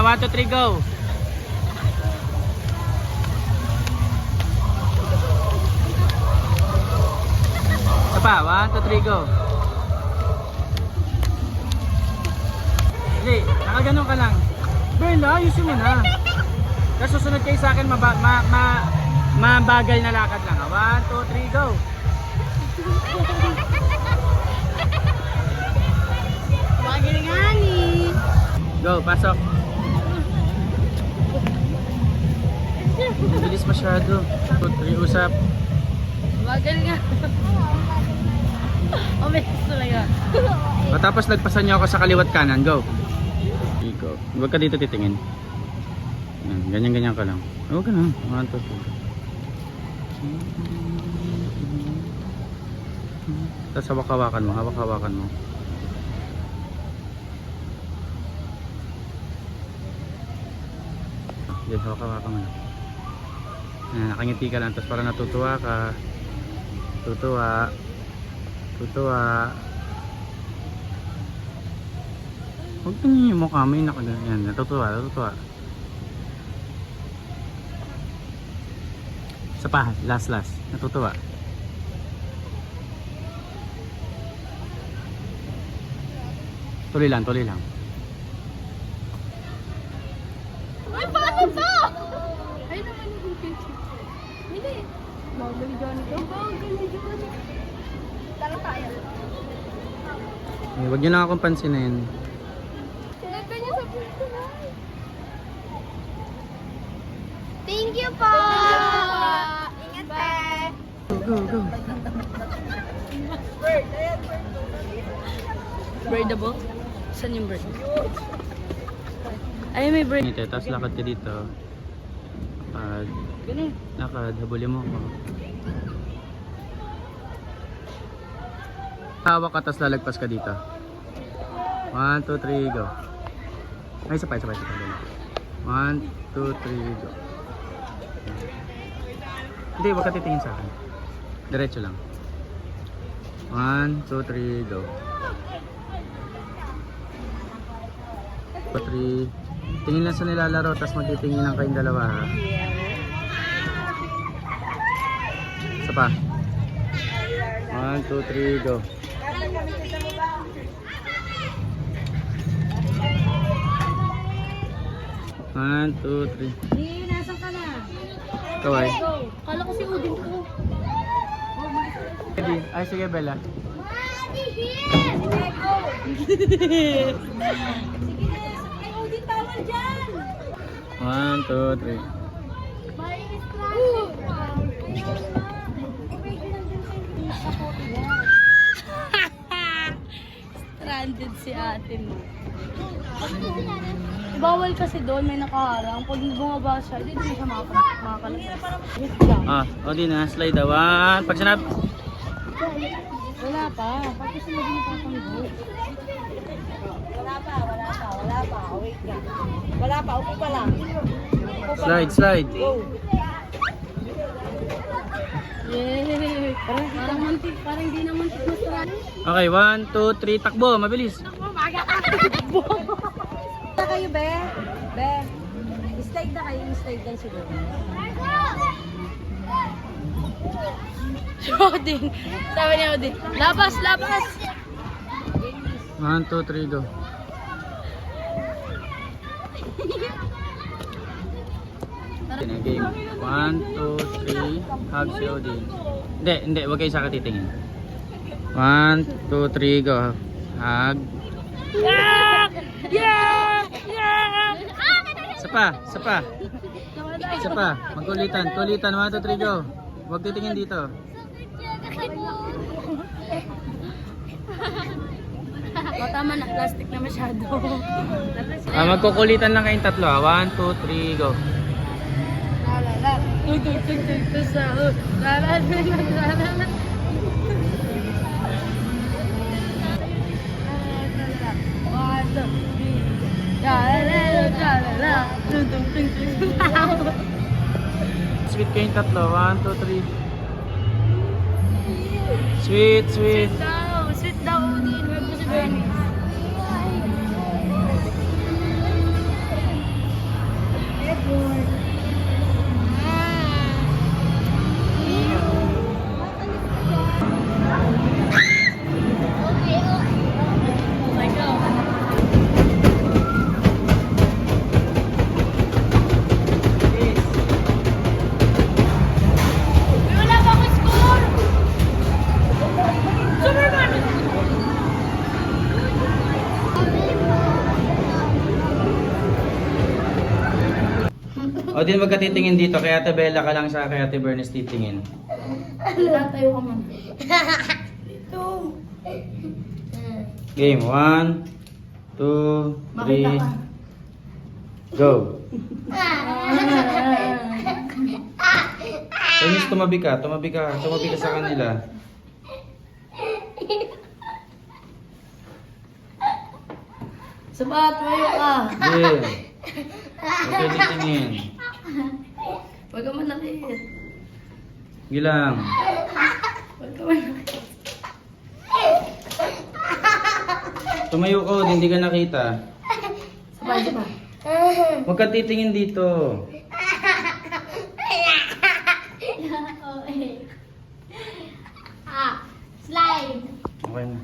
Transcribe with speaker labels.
Speaker 1: 1, 2, 3, go. Isa pa, 1, 2, 3, go. Hindi, nakaganon ka lang. Berla, ayusin mo na. Tapos susunod kayo sa akin, mabagal na lakad lang. 1, 2, 3, go.
Speaker 2: Magaling-ani.
Speaker 1: Go, pasok. Bilis masyado. 2, 3, usap.
Speaker 2: Bagal nga. Oh, may gusto talaga.
Speaker 1: O, tapos nagpasan niyo ako sa kaliwat kanan. Go. Go. Huwag ka dito titingin. Ganyan-ganyan ka lang. Huwag ka na. 1, 2, 3. Tapos hawak-hawakan mo. Hawak-hawakan mo. Yes, hawak-hawakan mo. Nakangiti ka lang. Tapos para natutuwa ka. Tutuwa. Tutuwa. Huwag tingin yung mukha mo. Yan. Natutuwa. Natutuwa. Isa pa. Last. Natutuwa. Tuloy lang.
Speaker 2: Ay, paano to? Ay, naman yung picture. Hindi. Bagal ni Johnny to. Bagal ni Johnny. Tara tayo.
Speaker 1: Huwag nyo na akong pansinin.
Speaker 2: Sinagda niya sa picture. Thank you po. Ingat eh.
Speaker 1: Go.
Speaker 2: Birdable? Saan yung bird? Ay, may bird.
Speaker 1: Ito, tapos lakad ka dito. Lakad, habulin mo ako. Hawak ka, tapos lalagpas ka dito. 1, 2, 3, go. Ay, isa pa. 1, 2, 3, go. Hindi, huwag ka titingin sa akin. Diretso lang. 1, 2, 3, go. 3. Tingin lang sa nilalaro, tapos magtitingin lang kayong dalawa, ha? Isa pa. 1, 2, 3, go. One, 2, 3.
Speaker 2: Hindi, nasan ka na?
Speaker 1: Kaway.
Speaker 2: Kala ko si Udin ko.
Speaker 1: Ready? Ay, sige, Bella.
Speaker 2: Sige, kay Udin tawal dyan.
Speaker 1: 1, 2, 3.
Speaker 2: Mainit ka. Stranded si ate mo. Bawal kasi doon, may nakaharang. Pag bumaba siya, hindi siya makakalagay.
Speaker 1: O di na, slide daw. 1. Pag sinab...
Speaker 2: Wala pa. Pag kasi hindi napapanggo. Wala pa. Wait ka. Wala pa, upo pa lang.
Speaker 1: Slide.
Speaker 2: Yay! Parang muntik, parang hindi na muntik na stranded.
Speaker 1: Okay, 1, 2, 3. Takbo, mabilis.
Speaker 2: Na kayo, be? Be? Slide na kayo, slide lang siguro. Si Odin. Sabi niya Odin, labas!
Speaker 1: 1, 2, 3, go. Game. 1, 2, 3. Hug si Odin. Hindi. Huwag kayo sa akin titingin. 1, 2, 3, go. Hug. Isa pa. Magkulitan. 1, 2, 3, go. Huwag titingin dito.
Speaker 2: O tama na, plastic na masyado.
Speaker 1: Magkukulitan lang kayong tatlo. 1, 2, 3, go. Sweet kayong tatlo. 1, 2, 3. Sweet.
Speaker 2: Sweet daw, Odin. Huwag mo si Bernie.
Speaker 1: O din wag ka titingin dito, kaya Ate Bella ka lang sa kay Ate Bernice titingin.
Speaker 2: Tayo ka man. Ito.
Speaker 1: Game, 1, 2, 3, go! Bernice, tumabi ka sa kanila.
Speaker 2: Sabat, mayo ka.
Speaker 1: Game. Okay, titingin.
Speaker 2: Huwag ka manakit.
Speaker 1: Gilang.
Speaker 2: Huwag ka manakit.
Speaker 1: Tumayo ko, hindi ka nakita.
Speaker 2: Sabat, sabat.
Speaker 1: Huwag ka titingin dito.
Speaker 2: Slide.
Speaker 1: Okay na.